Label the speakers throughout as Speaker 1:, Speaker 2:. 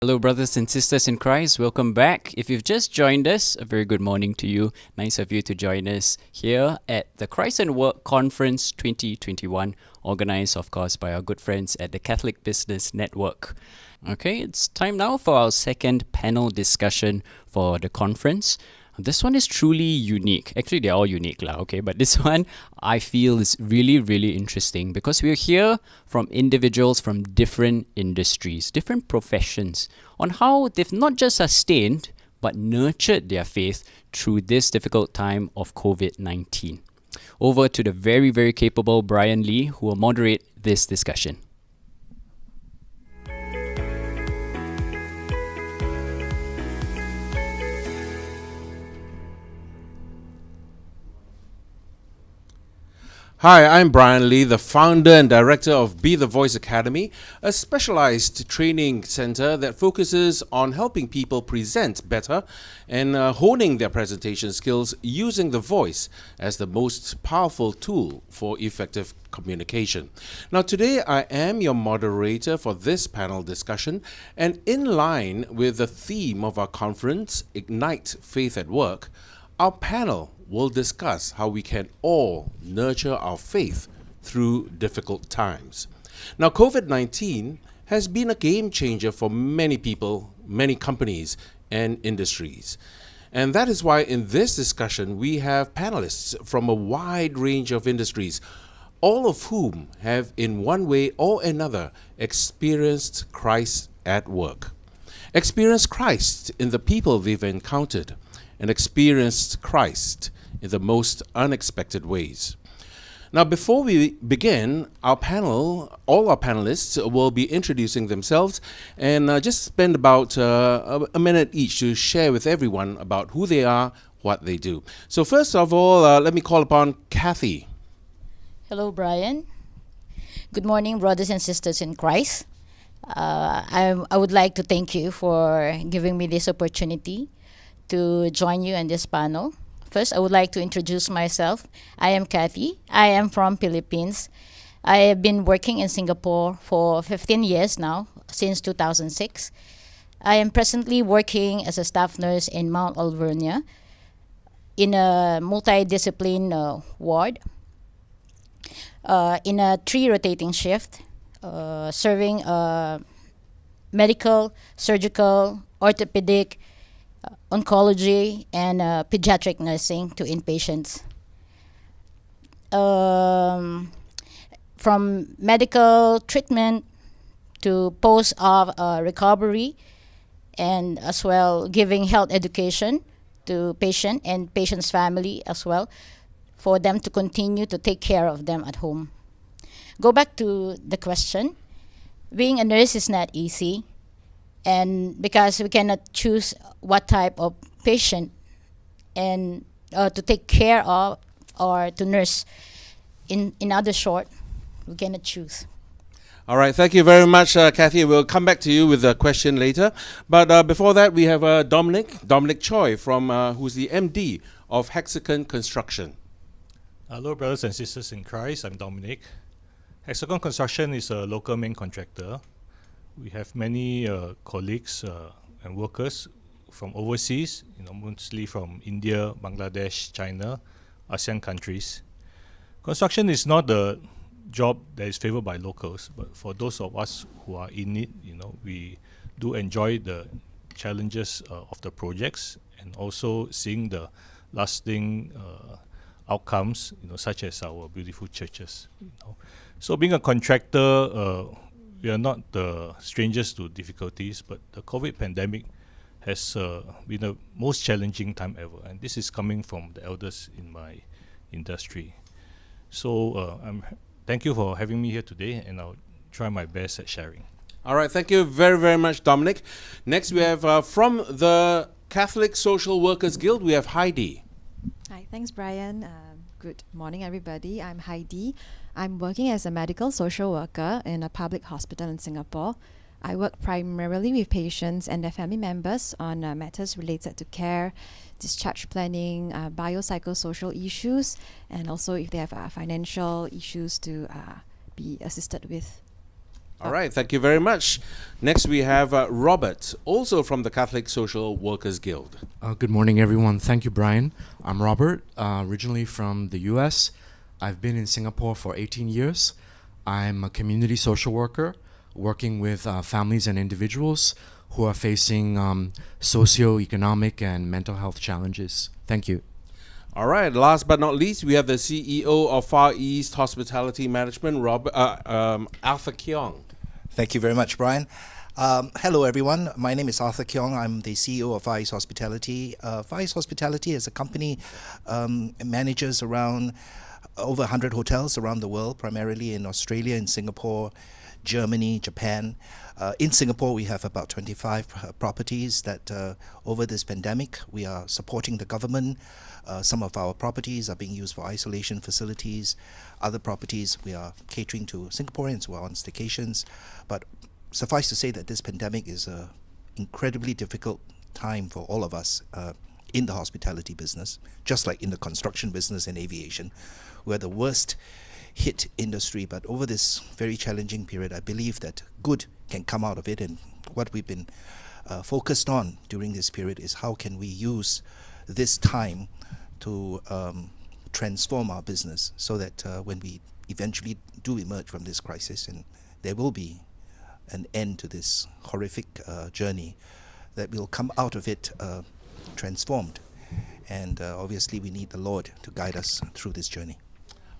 Speaker 1: Hello, brothers and sisters in Christ. Welcome back. If you've just joined us, a very good morning to you. Nice of you to join us here at the Christ and Work Conference 2021, organized, of course, by our good friends at the Catholic Business Network. Okay, it's time now for our second panel discussion for the conference. This one is truly unique. Actually, they're all unique, okay? But this one I feel is really, really interesting because we're here from individuals from different industries, different professions, on how they've not just sustained but nurtured their faith through this difficult time of COVID-19. Over to the very, very capable Brian Lee, who will moderate this discussion.
Speaker 2: Hi, I'm Brian Lee, the founder and director of Be the Voice Academy, a specialized training center that focuses on helping people present better and honing their presentation skills using the voice as the most powerful tool for effective communication. Now, today I am your moderator for this panel discussion, and in line with the theme of our conference, Ignite Faith at Work, our panel will discuss how we can all nurture our faith through difficult times. Now, COVID-19 has been a game changer for many people, many companies, and industries. And that is why in this discussion, we have panelists from a wide range of industries, all of whom have in one way or another experienced Christ at work. Experienced Christ in the people they've encountered, and experienced Christ in the most unexpected ways. Now, before we begin, all our panelists will be introducing themselves and just spend about a minute each to share with everyone about who they are, what they do. So first of all, let me call upon Kathy.
Speaker 3: Hello, Brian. Good morning, brothers and sisters in Christ. I would like to thank you for giving me this opportunity to join you in this panel. First, I would like to introduce myself. I am Kathy. I am from Philippines. I have been working in Singapore for 15 years now, since 2006. I am presently working as a staff nurse in Mount Alvernia in a multidiscipline ward in a 3 rotating shift, serving medical, surgical, orthopedic, oncology, and pediatric nursing to inpatients. From medical treatment to post-op recovery, and as well giving health education to patient and patient's family as well, for them to continue to take care of them at home. Go back to the question. Being a nurse is not easy, and because we cannot choose what type of patient and to take care of or to nurse. In other short, we cannot choose.
Speaker 2: All right, thank you very much, Kathy. We'll come back to you with a question later. But before that, we have Dominic Choi, who's the MD of Hexagon Construction.
Speaker 4: Hello, brothers and sisters in Christ. I'm Dominic. Hexagon Construction is a local main contractor. We have many colleagues and workers from overseas, mostly from India, Bangladesh, China, ASEAN countries. Construction is not a job that is favored by locals, but for those of us who are in it, we do enjoy the challenges of the projects and also seeing the lasting outcomes, such as our beautiful churches. So being a contractor, we are not strangers to difficulties, but the COVID pandemic has been the most challenging time ever, and this is coming from the elders in my industry. So thank you for having me here today, and I'll try my best at sharing.
Speaker 2: All right, thank you very, very much, Dominic. Next, we have from the Catholic Social Workers Guild, we have Heidi.
Speaker 5: Hi, thanks, Brian. Good morning, everybody. I'm Heidi. I'm working as a medical social worker in a public hospital in Singapore. I work primarily with patients and their family members on matters related to care, discharge planning, biopsychosocial issues, and also if they have financial issues to be assisted with.
Speaker 2: All right, thank you very much. Next, we have Robert, also from the Catholic Social Workers Guild.
Speaker 6: Good morning, everyone. Thank you, Brian. I'm Robert, originally from the US. I've been in Singapore for 18 years. I'm a community social worker working with families and individuals who are facing socio-economic and mental health challenges. Thank you.
Speaker 2: All right, last but not least, we have the CEO of Far East Hospitality Management, Arthur Keong.
Speaker 7: Thank you very much, Brian. Hello, everyone. My name is Arthur Keong. I'm the CEO of Far East Hospitality. Far East Hospitality is a company manages around over 100 hotels around the world, primarily in Australia, in Singapore, Germany, Japan. In Singapore, we have about 25 properties that over this pandemic, we are supporting the government. Some of our properties are being used for isolation facilities. Other properties, we are catering to Singaporeans who are on staycations. But suffice to say that this pandemic is an incredibly difficult time for all of us in the hospitality business, just like in the construction business and aviation. We're the worst hit industry, but over this very challenging period, I believe that good can come out of it. And what we've been focused on during this period is how can we use this time to transform our business so that when we eventually do emerge from this crisis, and there will be an end to this horrific journey, that we'll come out of it transformed. And obviously we need the Lord to guide us through this journey.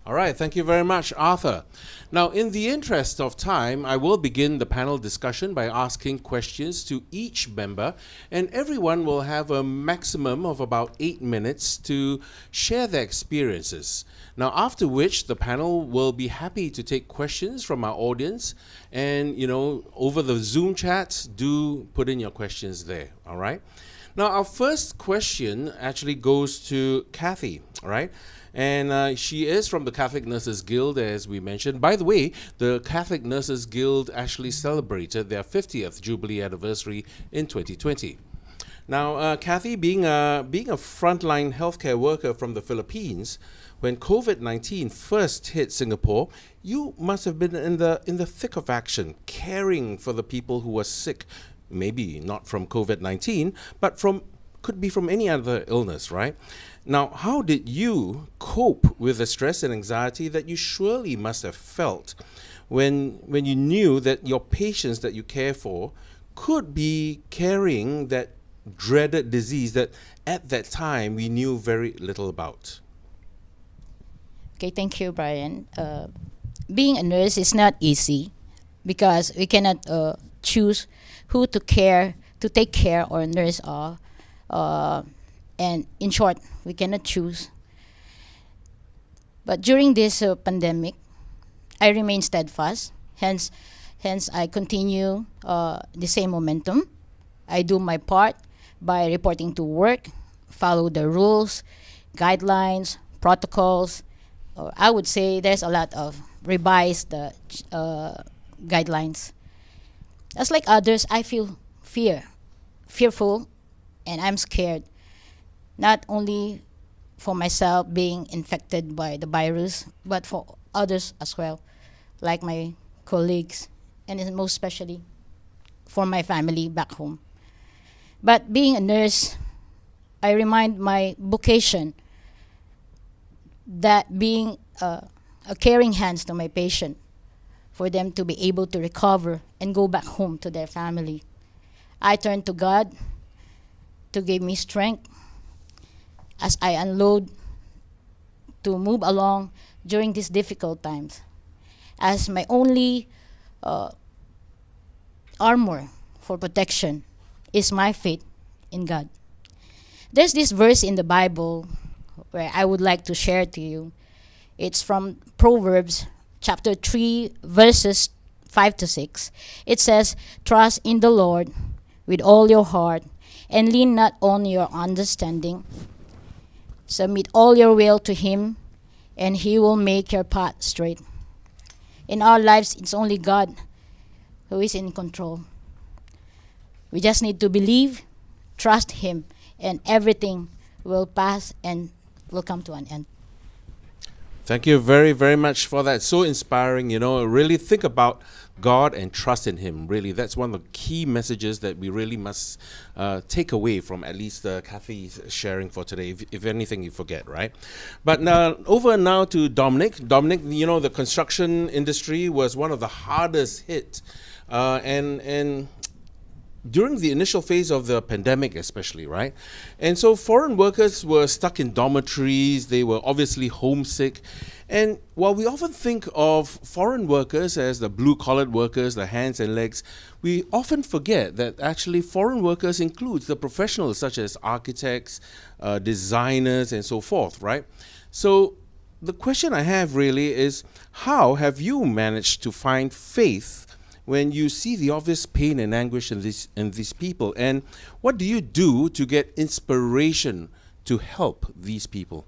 Speaker 2: All right, thank you very much, Arthur. Now, in the interest of time, I will begin the panel discussion by asking questions to each member, and everyone will have a maximum of about 8 minutes to share their experiences. Now, after which, the panel will be happy to take questions from our audience, and, over the Zoom chat, do put in your questions there, all right? Now, our first question actually goes to Kathy, all right? And she is from the Catholic Nurses Guild, as we mentioned. By the way, the Catholic Nurses Guild actually celebrated their 50th Jubilee anniversary in 2020. Now, Kathy, being a frontline healthcare worker from the Philippines, when COVID-19 first hit Singapore, you must have been in the thick of action, caring for the people who were sick, maybe not from COVID-19, but could be from any other illness, right? Now, how did you cope with the stress and anxiety that you surely must have felt when you knew that your patients that you care for could be carrying that dreaded disease that at that time we knew very little about?
Speaker 3: Okay, thank you, Brian. Being a nurse is not easy because we cannot choose who to take care or nurse of. And in short, we cannot choose. But during this pandemic, I remain steadfast. Hence, I continue the same momentum. I do my part by reporting to work, follow the rules, guidelines, protocols. I would say there's a lot of revised guidelines. As like others, I feel fearful, and I'm scared. Not only for myself being infected by the virus, but for others as well, like my colleagues, and most especially for my family back home. But being a nurse, I remind my vocation that being a caring hands to my patient for them to be able to recover and go back home to their family. I turn to God to give me strength as I unload to move along during these difficult times. As my only armor for protection is my faith in God. There's this verse in the Bible where I would like to share to you. It's from Proverbs chapter 3, verses 5 to 6. It says, "Trust in the Lord with all your heart and lean not on your understanding. Submit all your will to Him, and He will make your path straight." In our lives, it's only God who is in control. We just need to believe, trust Him, and everything will pass and will come to an end.
Speaker 2: Thank you very, very much for that. So inspiring, really think about God and trust in Him. Really, that's one of the key messages that we really must take away from at least Kathy's sharing for today. If anything, you forget, right? But now, over now to Dominic. Dominic, you know, the construction industry was one of the hardest hit, and during the initial phase of the pandemic especially, right? And so foreign workers were stuck in dormitories, they were obviously homesick. And while we often think of foreign workers as the blue-collared workers, the hands and legs, we often forget that actually foreign workers includes the professionals such as architects, designers, and so forth, right? So the question I have really is, how have you managed to find faith when you see the obvious pain and anguish in these people? And what do you do to get inspiration to help these people?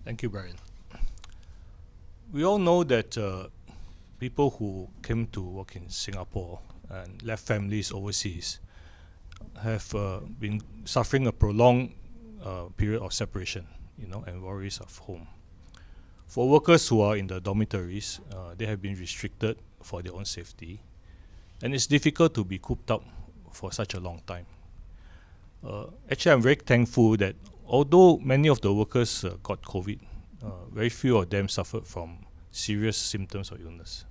Speaker 4: Thank you, Brian. We all know that people who came to work in Singapore and left families overseas have been suffering a prolonged period of separation, and worries of home. For workers who are in the dormitories, they have been restricted for their own safety, and it's difficult to be cooped up for such a long time. Actually, I'm very thankful that although many of the workers got COVID, very few of them suffered from serious symptoms of illness.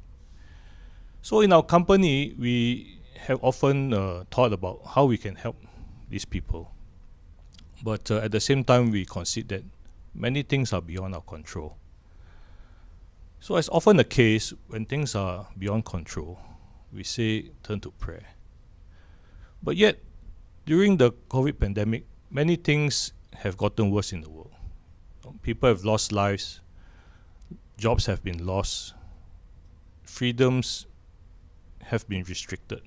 Speaker 4: So in our company, we have often thought about how we can help these people. But at the same time, we concede that many things are beyond our control. So as often the case, when things are beyond control, we say turn to prayer. But yet, during the COVID pandemic, many things have gotten worse in the world. People have lost lives, jobs have been lost, freedoms have been restricted.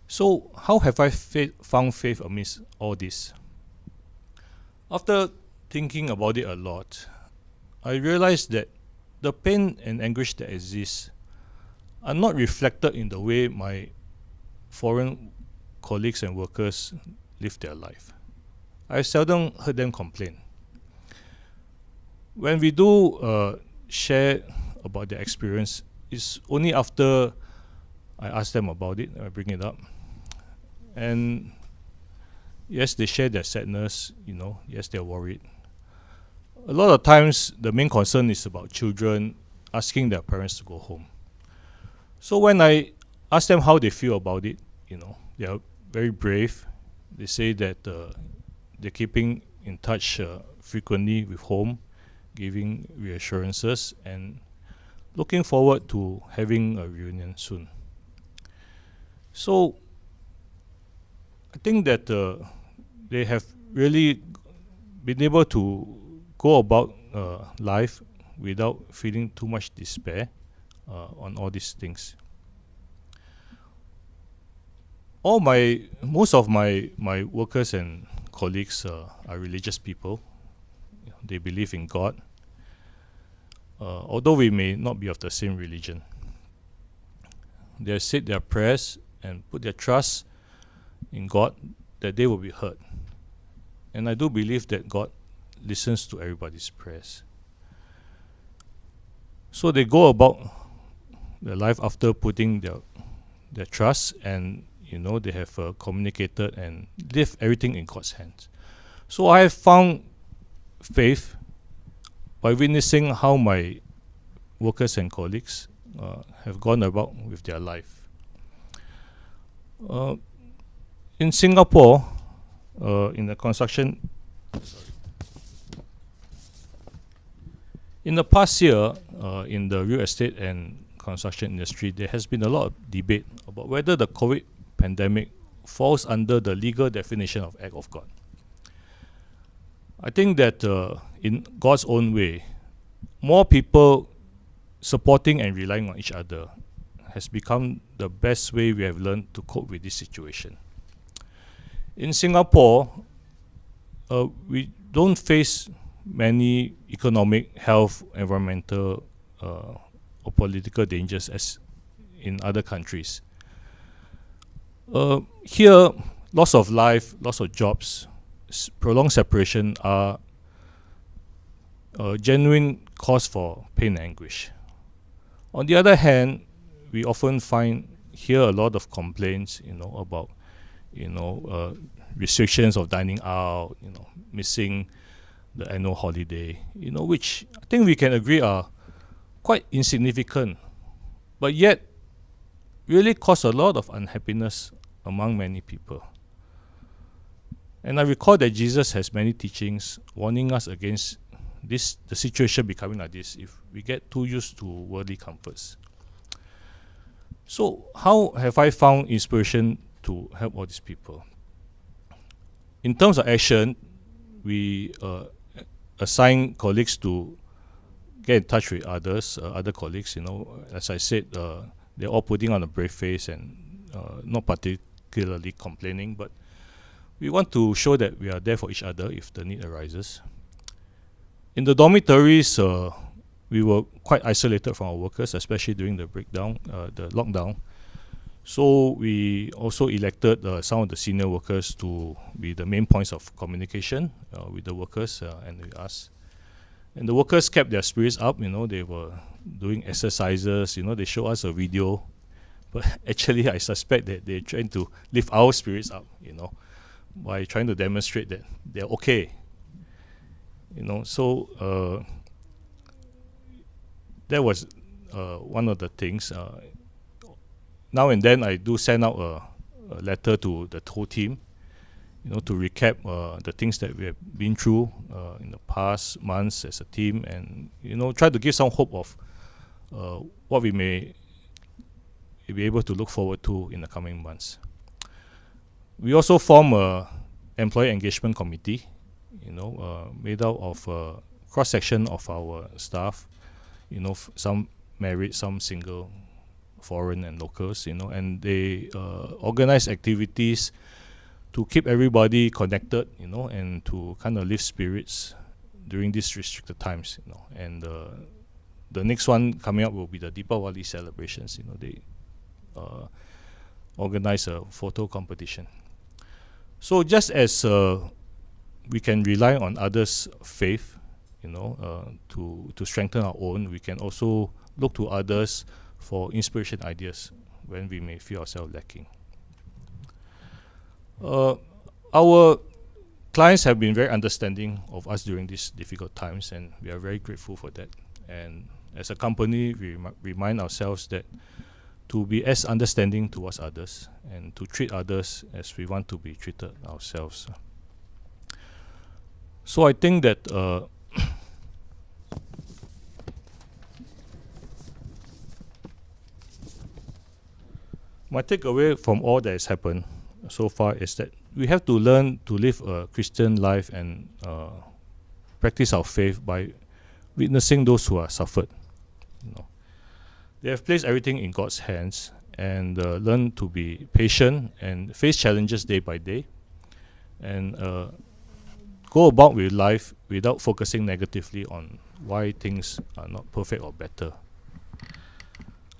Speaker 4: So how have I found faith amidst all this? After thinking about it a lot, I realized that the pain and anguish that exists are not reflected in the way my foreign colleagues and workers live their life. I seldom heard them complain. When we do share about their experience, it's only after I ask them about it, I bring it up. And yes, they share their sadness, yes, they're worried. A lot of times, the main concern is about children asking their parents to go home. So when I ask them how they feel about it, they are very brave. They say that they're keeping in touch frequently with home, giving reassurances, and looking forward to having a reunion soon. So I think that they have really been able to go about life without feeling too much despair on all these things. Most of my workers and colleagues are religious people. They believe in God, although we may not be of the same religion. They have said their prayers and put their trust in God that they will be heard. And I do believe that God listens to everybody's prayers. So they go about their life after putting their trust, and they have communicated and left everything in God's hands. So I have found faith by witnessing how my workers and colleagues have gone about with their life. In Singapore, in the construction, in the past year, in the real estate and construction industry, there has been a lot of debate about whether the COVID pandemic falls under the legal definition of act of God. I think that in God's own way, more people supporting and relying on each other has become the best way we have learned to cope with this situation. In Singapore, we don't face many economic, health, environmental, or political dangers as in other countries. Here, loss of life, loss of jobs, prolonged separation are a genuine cause for pain and anguish. On the other hand, we often hear a lot of complaints, about, restrictions of dining out, missing the annual holiday, which I think we can agree are quite insignificant, but yet really cause a lot of unhappiness among many people. And I recall that Jesus has many teachings warning us against the situation becoming like this if we get too used to worldly comforts. So how have I found inspiration to help all these people? In terms of action, we assign colleagues to get in touch with other colleagues. As I said, they're all putting on a brave face and not particularly complaining, but we want to show that we are there for each other if the need arises. In the dormitories, we were quite isolated from our workers, especially during the lockdown. So we also elected some of the senior workers to be the main points of communication with the workers and with us. And the workers kept their spirits up. They were doing exercises. They show us a video, but actually I suspect that they're trying to lift our spirits up. By trying to demonstrate that they're okay. So that was one of the things. Now and then I do send out a letter to the whole team, to recap the things that we have been through in the past months as a team, and try to give some hope of what we may be able to look forward to in the coming months. We also form a employee engagement committee, made out of cross-section of our staff, some married, some single, foreign and locals, and they organize activities to keep everybody connected, and to kind of lift spirits during these restricted times, And the next one coming up will be the Deepavali Celebrations. They organize a photo competition. So just as we can rely on others' faith, to strengthen our own, we can also look to others for inspiration ideas when we may feel ourselves lacking. Our clients have been very understanding of us during these difficult times, and we are very grateful for that. And as a company, we remind ourselves that to be as understanding towards others and to treat others as we want to be treated ourselves. So I think that my takeaway from all that has happened so far is that we have to learn to live a Christian life and practice our faith by witnessing those who are suffered. They have placed everything in God's hands and learn to be patient and face challenges day by day, and go about with life without focusing negatively on why things are not perfect or better.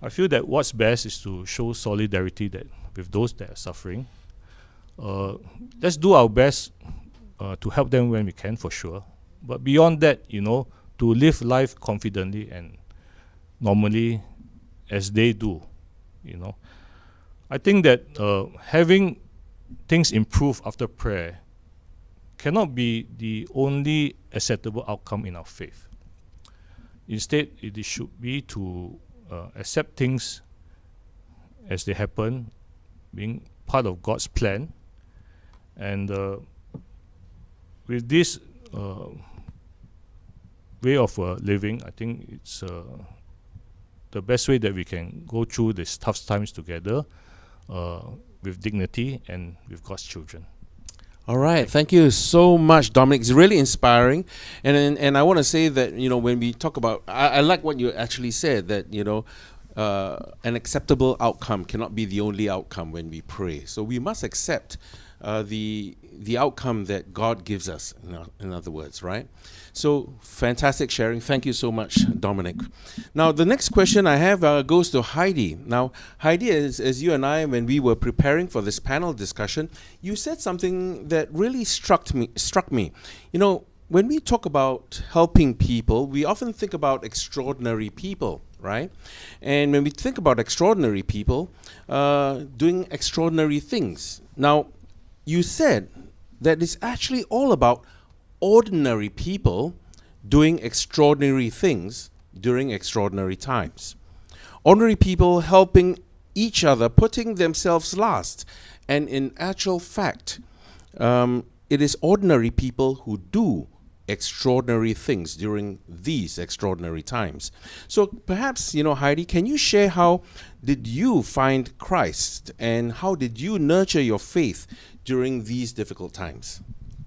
Speaker 4: I feel that what's best is to show solidarity with those that are suffering. Let's do our best to help them when we can, for sure. But beyond that, to live life confidently and normally as they do, I think that having things improve after prayer cannot be the only acceptable outcome in our faith. Instead, it should be to accept things as they happen, being part of God's plan. And with this way of living, I think it's the best way that we can go through these tough times together with dignity and with God's children.
Speaker 2: All right, thank you so much, Dominic. It's really inspiring, and I want to say that when we talk about, I like what you actually said, that an acceptable outcome cannot be the only outcome when we pray. So we must accept the outcome that God gives us. In other words, right? So fantastic sharing. Thank you so much, Dominic. Now the next question I have goes to Heidi. Now Heidi, as you and I, when we were preparing for this panel discussion, you said something that really struck me. When we talk about helping people, we often think about extraordinary people. right? And when we think about extraordinary people doing extraordinary things, now you said that it's actually all about ordinary people doing extraordinary things during extraordinary times. Ordinary people helping each other, putting themselves last. And in actual fact, it is ordinary people who do extraordinary things during these extraordinary times. So perhaps, Heidi, can you share how did you find Christ and how did you nurture your faith during these difficult times?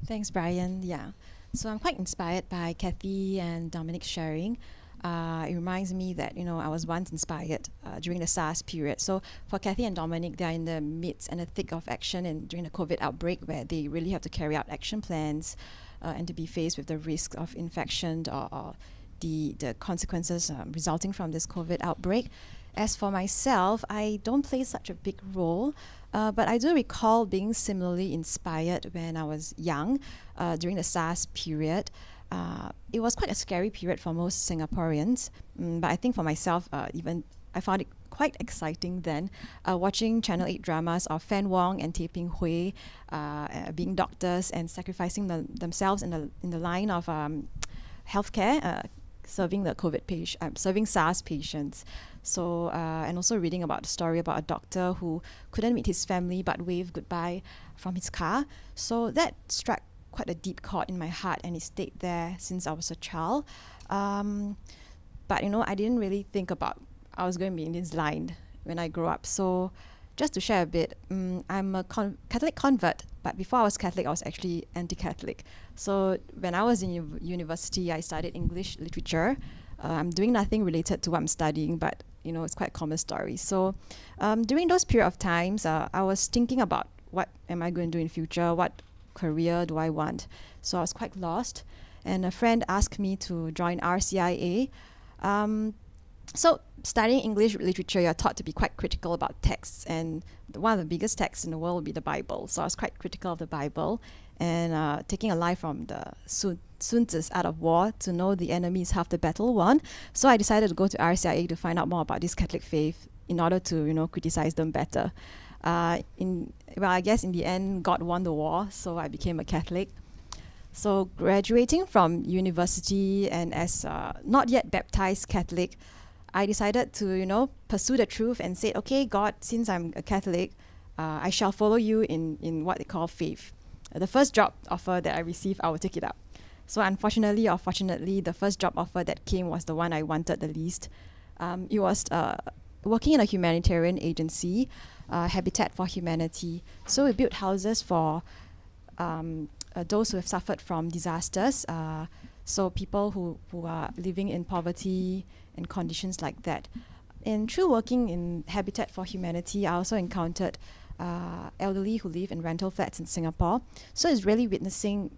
Speaker 5: Thanks, Brian. Yeah. So I'm quite inspired by Kathy and Dominic's sharing. It reminds me that, I was once inspired during the SARS period. So for Kathy and Dominic, they're in the midst and the thick of action and during the COVID outbreak where they really have to carry out action plans and to be faced with the risk of infection or the consequences resulting from this COVID outbreak. As for myself, I don't play such a big role, but I do recall being similarly inspired when I was young during the SARS period. It was quite a scary period for most Singaporeans, but I think for myself, even I found it quite exciting then, watching Channel 8 dramas of Fan Wong and Tay Ping Hui being doctors and sacrificing themselves in the line of healthcare, serving the serving SARS patients. So and also reading about the story about a doctor who couldn't meet his family but waved goodbye from his car. So that struck quite a deep chord in my heart, and it stayed there since I was a child. But I didn't really think about I was going to be in this line when I grew up. So just to share a bit, I'm a Catholic convert, but before I was Catholic, I was actually anti-Catholic. So when I was in university, I studied English literature. I'm doing nothing related to what I'm studying, but it's quite a common story. So during those period of times, I was thinking about what am I going to do in future, what career do I want. So I was quite lost, and a friend asked me to join RCIA. So studying English literature, you're taught to be quite critical about texts, and one of the biggest texts in the world would be the Bible. So I was quite critical of the Bible, and taking a line from the Sun Tzu's Art of War, to know the enemy is half the battle won. So I decided to go to RCIA to find out more about this Catholic faith in order to criticize them better. I guess in the end, God won the war, so I became a Catholic. So graduating from university and as not yet baptized Catholic, I decided to, pursue the truth and say, okay, God, since I'm a Catholic, I shall follow you in what they call faith. The first job offer that I received, I will take it up. So unfortunately or fortunately, the first job offer that came was the one I wanted the least. It was working in a humanitarian agency, Habitat for Humanity. So we built houses for those who have suffered from disasters. So people who are living in poverty and conditions like that. And through working in Habitat for Humanity, I also encountered elderly who live in rental flats in Singapore. So it's really witnessing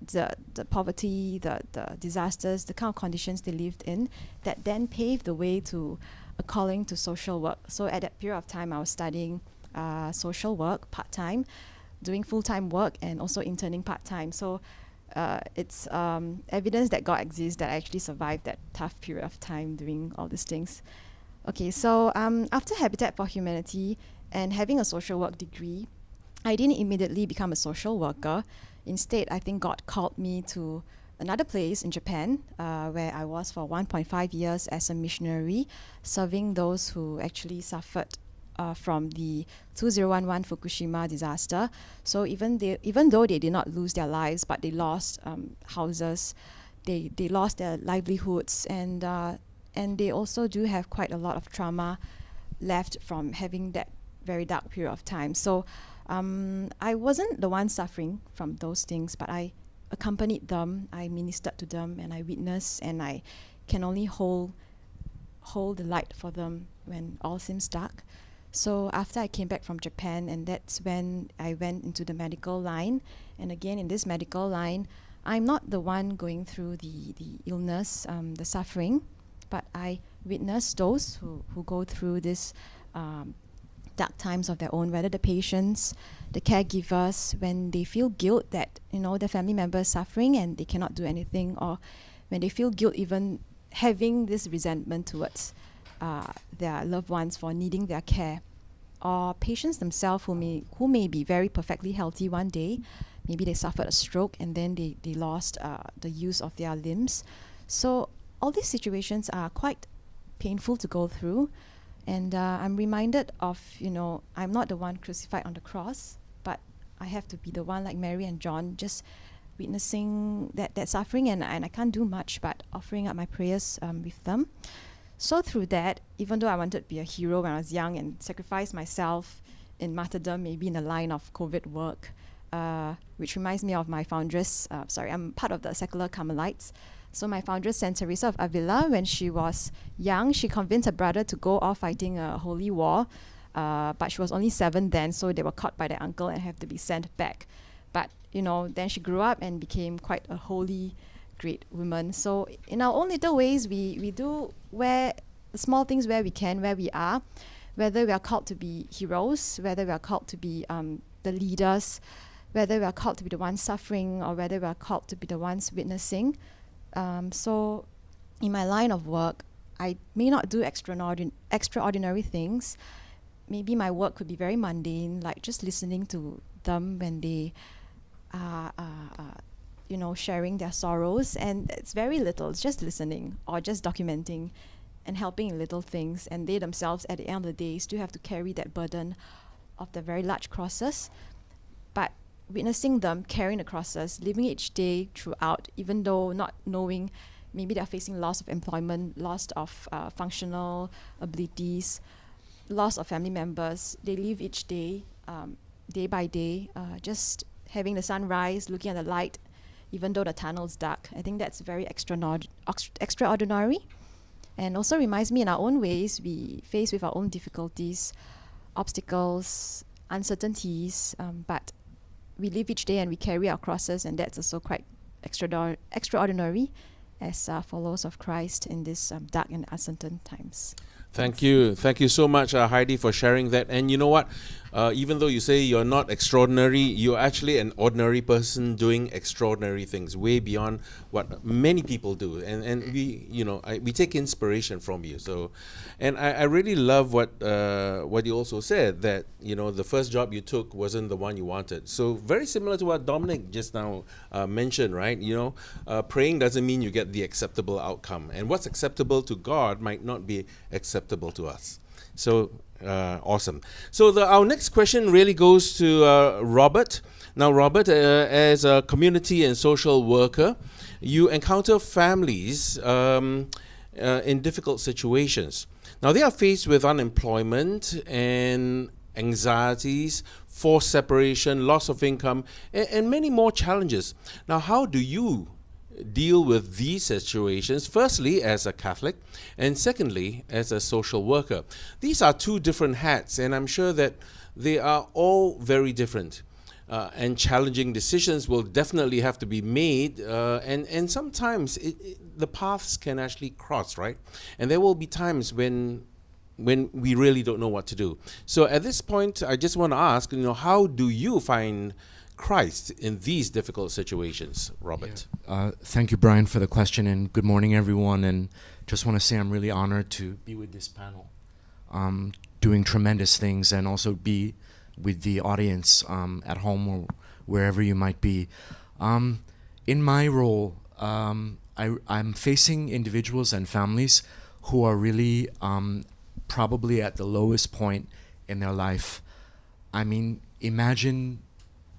Speaker 5: the poverty, the disasters, the kind of conditions they lived in that then paved the way to a calling to social work. So at that period of time, I was studying social work part-time, doing full-time work, and also interning part-time. So it's evidence that God exists, that I actually survived that tough period of time doing all these things. Okay, so after Habitat for Humanity and having a social work degree, I didn't immediately become a social worker. Instead, I think God called me to another place in Japan, where I was for 1.5 years as a missionary, serving those who actually suffered from the 2011 Fukushima disaster. So even though they did not lose their lives, but they lost houses, they lost their livelihoods, and they also do have quite a lot of trauma left from having that very dark period of time. So I wasn't the one suffering from those things, but I accompanied them, I ministered to them, and I witnessed, and I can only hold the light for them when all seems dark. So after I came back from Japan, and that's when I went into the medical line. And again, in this medical line, I'm not the one going through the illness, the suffering, but I witness those who go through this dark times of their own, whether the patients, the caregivers, when they feel guilt that their family members suffering and they cannot do anything, or when they feel guilt even having this resentment towards their loved ones for needing their care, or patients themselves who may be very perfectly healthy one day. Maybe they suffered a stroke and then they lost the use of their limbs. So all these situations are quite painful to go through. And I'm reminded of, I'm not the one crucified on the cross, but I have to be the one like Mary and John, just witnessing that suffering, and I can't do much but offering up my prayers with them. So through that, even though I wanted to be a hero when I was young and sacrifice myself in martyrdom, maybe in the line of COVID work, which reminds me of my foundress. I'm part of the secular Carmelites. So my foundress, Saint Teresa of Avila, when she was young, she convinced her brother to go off fighting a holy war, but she was only 7 then, so they were caught by their uncle and have to be sent back. But, then she grew up and became quite a holy, great woman. So in our own little ways, we do where the small things where we can, where we are, whether we are called to be heroes, whether we are called to be the leaders, whether we are called to be the ones suffering, or whether we are called to be the ones witnessing. So in my line of work, I may not do extraordinary things. Maybe my work could be very mundane, like just listening to them when they are, sharing their sorrows. And it's very little, it's just listening or just documenting and helping in little things. And they themselves, at the end of the day, still have to carry that burden of the very large crosses. But witnessing them carrying the crosses, living each day throughout, even though not knowing, maybe they're facing loss of employment, loss of functional abilities, loss of family members. They live each day, day by day, just having the sun rise, looking at the light, even though the tunnel's dark. I think that's very extraordinary. And also reminds me, in our own ways, we face with our own difficulties, obstacles, uncertainties, but we live each day and we carry our crosses, and that's also quite extraordinary as followers of Christ in these dark and uncertain times.
Speaker 2: Thank you so much, Heidi, for sharing that. And you know what? Even though you say you're not extraordinary, you're actually an ordinary person doing extraordinary things, way beyond what many people do. And we, we take inspiration from you. So, and I really love what you also said, that the first job you took wasn't the one you wanted. So very similar to what Dominic just now mentioned, right? Praying doesn't mean you get the acceptable outcome, and what's acceptable to God might not be acceptable to us. So awesome. So our next question really goes to Robert. Now, Robert, as a community and social worker, you encounter families in difficult situations. Now, they are faced with unemployment and anxieties, forced separation, loss of income, and many more challenges. Now, how do you deal with these situations, firstly as a Catholic, and secondly as a social worker? These are two different hats, and I'm sure that they are all very different, and challenging decisions will definitely have to be made, and sometimes the paths can actually cross, right? And there will be times when we really don't know what to do. So at this point, I just want to ask, how do you find Christ in these difficult situations, Robert?
Speaker 6: Yeah. Thank you, Brian, for the question, and good morning, everyone. And just want to say I'm really honored to be with this panel, doing tremendous things, and also be with the audience at home or wherever you might be. In my role, I'm facing individuals and families who are really probably at the lowest point in their life. I mean, imagine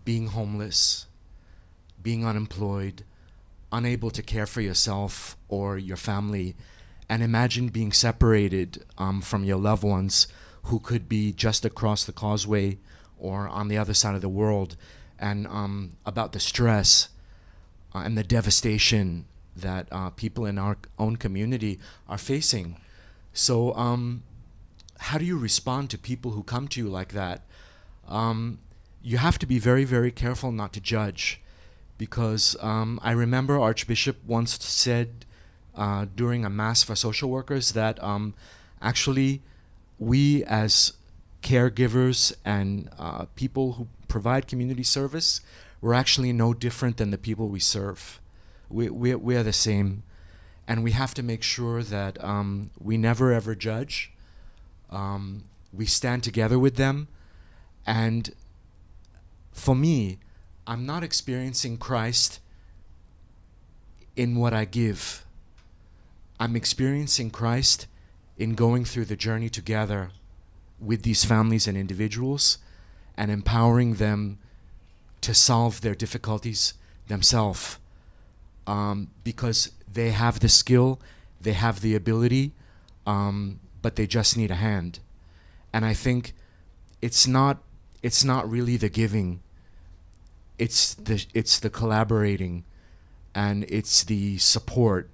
Speaker 6: being homeless, being unemployed, unable to care for yourself or your family, and imagine being separated from your loved ones who could be just across the causeway or on the other side of the world, and about the stress and the devastation that people in our own community are facing. So how do you respond to people who come to you like that? You have to be very, very careful not to judge, because I remember Archbishop once said during a mass for social workers that actually we as caregivers and people who provide community service, we're actually no different than the people we serve. We're the same. And we have to make sure that we never ever judge. We stand together with them. And for me, I'm not experiencing Christ in what I give. I'm experiencing Christ in going through the journey together with these families and individuals and empowering them to solve their difficulties themselves, because they have the skill, they have the ability, but they just need a hand. And I think it's not really the giving, it's the collaborating, and it's the support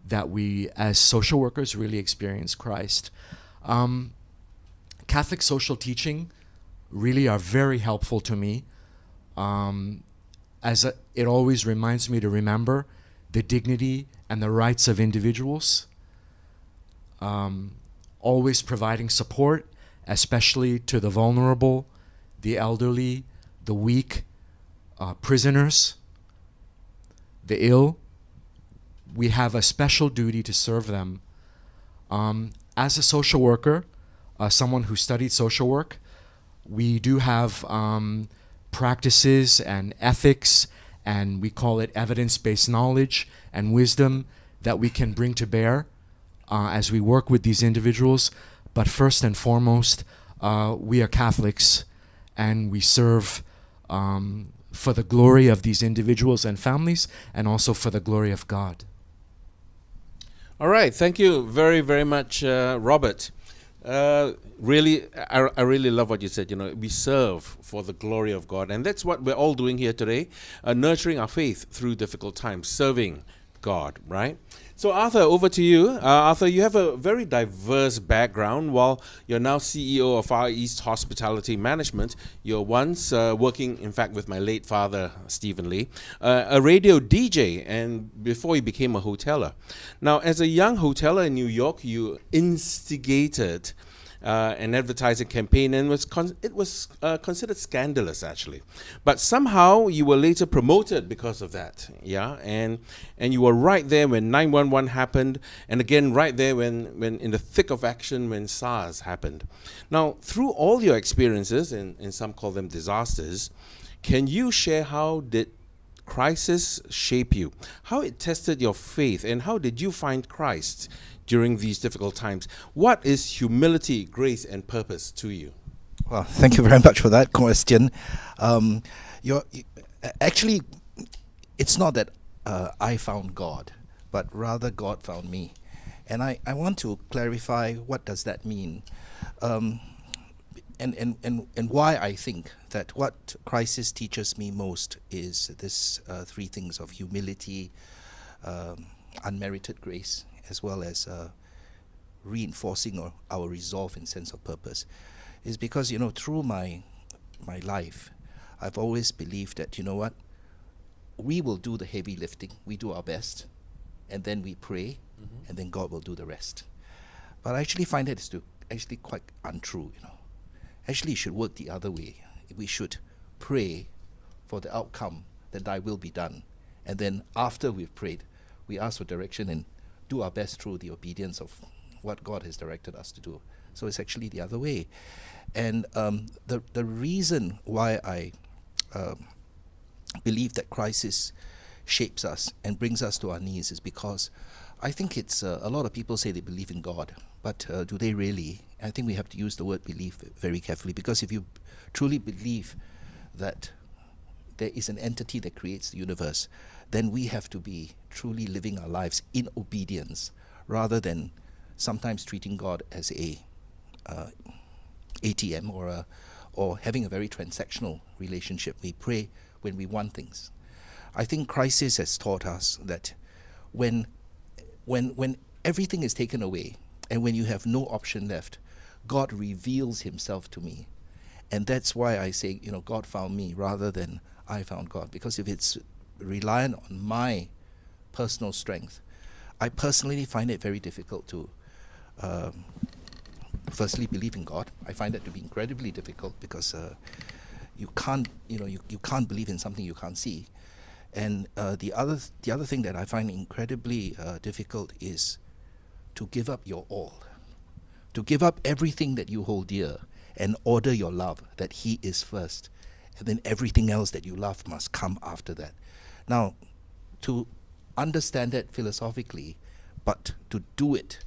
Speaker 6: that we as social workers really experience Christ. Catholic social teaching really are very helpful to me. It always reminds me to remember the dignity and the rights of individuals. Always providing support, especially to the vulnerable, the elderly, the weak, prisoners, the ill. We have a special duty to serve them. As a social worker, someone who studied social work, we do have practices and ethics, and we call it evidence-based knowledge and wisdom that we can bring to bear as we work with these individuals. But first and foremost, we are Catholics, and we serve for the glory of these individuals and families, and also for the glory of God.
Speaker 2: All right, thank you very, very much, Robert. Really, I really love what you said. You know, we serve for the glory of God, and that's what we're all doing here today, nurturing our faith through difficult times, serving God, right? So Arthur, over to you. Arthur, you have a very diverse background. While you're now CEO of Far East Hospitality Management, you're once working, in fact, with my late father, Stephen Lee, a radio DJ, and before you became a hoteler. Now, as a young hoteler in New York, you instigated an advertising campaign, and it was considered scandalous, actually. But somehow you were later promoted because of that, yeah. And you were right there when 911 happened, and again right there when in the thick of action when SARS happened. Now, through all your experiences, and some call them disasters, can you share how did crisis shape you? How it tested your faith, and how did you find Christ during these difficult times? What is humility, grace, and purpose to you?
Speaker 7: Well, thank you very much for that question. Actually, it's not that I found God, but rather God found me. And I want to clarify what does that mean, and why I think that what crisis teaches me most is this three things of humility, unmerited grace, as well as reinforcing our resolve and sense of purpose, is because, you know, through my life, I've always believed that, you know what, we will do the heavy lifting, we do our best, and then we pray, and then God will do the rest. But I actually find that is actually quite untrue, you know. Actually, it should work the other way. We should pray for the outcome, that thy will be done, and then after we've prayed, we ask for direction and do our best through the obedience of what God has directed us to do. So it's actually the other way. And the reason why I believe that crisis shapes us and brings us to our knees is because I think it's a lot of people say they believe in God, but do they really? I think we have to use the word belief very carefully, because if you truly believe that there is an entity that creates the universe, then we have to be truly living our lives in obedience, rather than sometimes treating God as a ATM or having a very transactional relationship. We pray when we want things. I think crisis has taught us that when everything is taken away and when you have no option left, God reveals himself to me. And that's why I say, you know, God found me rather than I found God. Because if it's reliant on my personal strength, I personally find it very difficult to firstly believe in God. I find that to be incredibly difficult, because you can't believe in something you can't see. And the other thing that I find incredibly difficult is to give up your all, to give up everything that you hold dear and order your love that He is first, and then everything else that you love must come after that. Now, to understand that philosophically, but to do it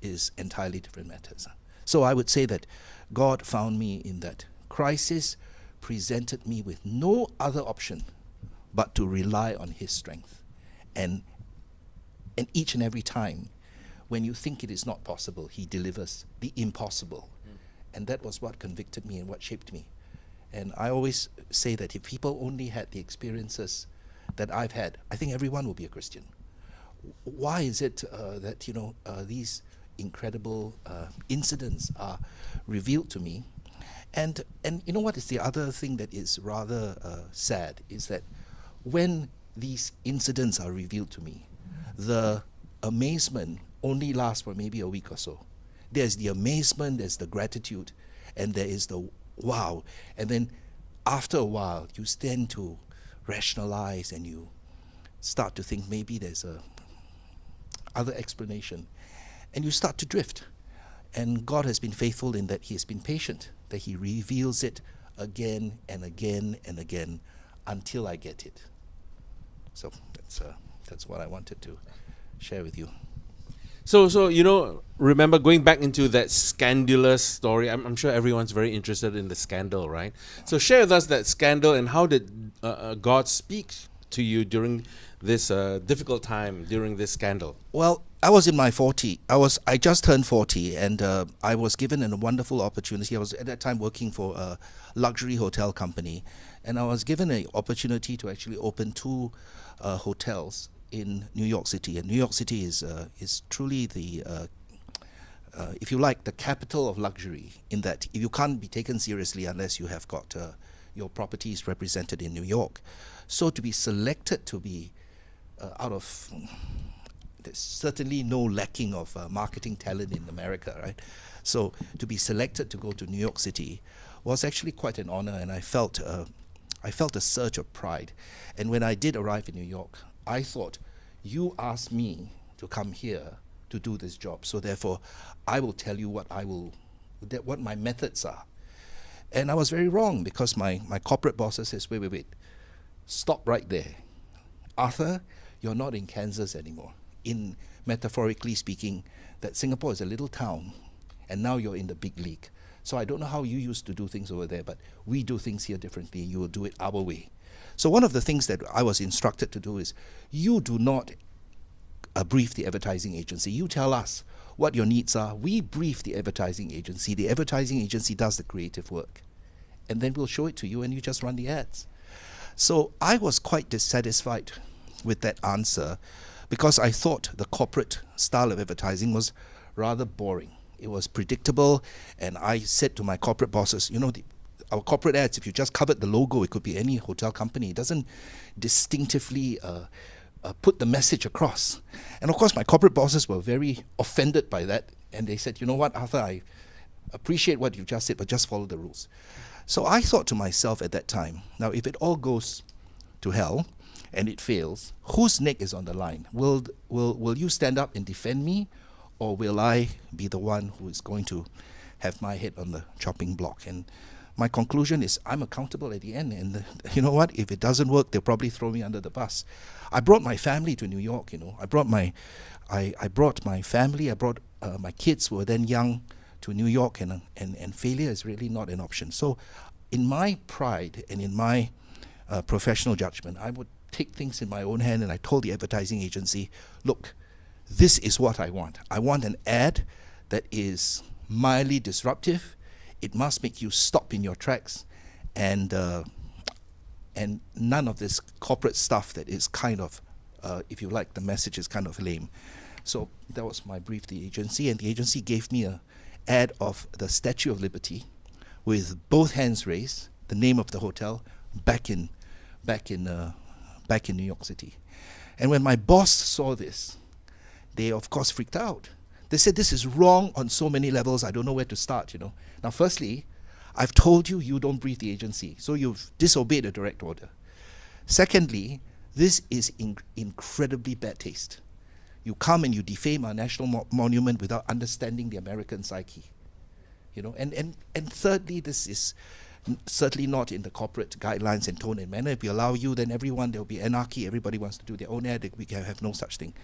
Speaker 7: is entirely different matters. So I would say that God found me in that crisis, presented me with no other option but to rely on His strength. And each and every time, when you think it is not possible, He delivers the impossible. And that was what convicted me and what shaped me. And I always say that if people only had the experiences that I've had, I think everyone will be a Christian. Why is it that these incredible incidents are revealed to me? And you know what is the other thing that is rather sad is that when these incidents are revealed to me, the amazement only lasts for maybe a week or so. There's the amazement, there's the gratitude, and there is the wow. And then after a while, you tend to rationalize and you start to think maybe there's a other explanation. And you start to drift. And God has been faithful in that He has been patient, that He reveals it again and again and again until I get it. So that's what I wanted to share with you.
Speaker 2: So remember going back into that scandalous story. I'm sure everyone's very interested in the scandal, right? So share with us that scandal and how did God speak to you during this difficult time, during this scandal?
Speaker 7: Well, I was in my 40. I just turned 40, and I was given a wonderful opportunity. I was at that time working for a luxury hotel company, and I was given an opportunity to actually open 2 hotels in New York City. And New York City is truly the, if you like, the capital of luxury, in that you can't be taken seriously unless you have got your properties represented in New York. So to be selected to be out of, there's certainly no lacking of marketing talent in America, right? So to be selected to go to New York City was actually quite an honor, and I felt a surge of pride. And when I did arrive in New York, I thought, you asked me to come here to do this job, so therefore I will tell you what my methods are. And I was very wrong, because my corporate bosses says, wait, stop right there. Arthur, you're not in Kansas anymore. In metaphorically speaking, that Singapore is a little town, and now you're in the big league. So I don't know how you used to do things over there, but we do things here differently. You will do it our way. So one of the things that I was instructed to do is, you do not brief the advertising agency. You tell us what your needs are. We brief the advertising agency. The advertising agency does the creative work. And then we'll show it to you, and you just run the ads. So I was quite dissatisfied with that answer, because I thought the corporate style of advertising was rather boring. It was predictable, and I said to my corporate bosses, our corporate ads, if you just covered the logo, it could be any hotel company. It doesn't distinctively put the message across. And of course, my corporate bosses were very offended by that, and they said, you know what, Arthur, I appreciate what you just said, but just follow the rules. So I thought to myself at that time, now if it all goes to hell and it fails, whose neck is on the line? Will you stand up and defend me, or will I be the one who is going to have my head on the chopping block? And my conclusion is, I'm accountable at the end, and you know what? If it doesn't work, they'll probably throw me under the bus. I brought my family to New York. I brought my family. I brought my kids, who were then young, to New York, and failure is really not an option. So, in my pride and in my professional judgment, I would take things in my own hand, and I told the advertising agency, look, this is what I want. I want an ad that is mildly disruptive. It must make you stop in your tracks, and none of this corporate stuff that is kind of, if you like, the message is kind of lame. So that was my brief to the agency, and the agency gave me a ad of the Statue of Liberty with both hands raised, the name of the hotel, back in New York City. And when my boss saw this, they of course freaked out. They said, this is wrong on so many levels, I don't know where to start, Now, firstly, I've told you don't brief the agency, so you've disobeyed a direct order. Secondly, This is incredibly bad taste. You come and you defame our national monument without understanding the American psyche. You know, and thirdly, this is certainly not in the corporate guidelines and tone and manner. If we allow you, then there will be anarchy. Everybody wants to do their own ad. We can have no such thing.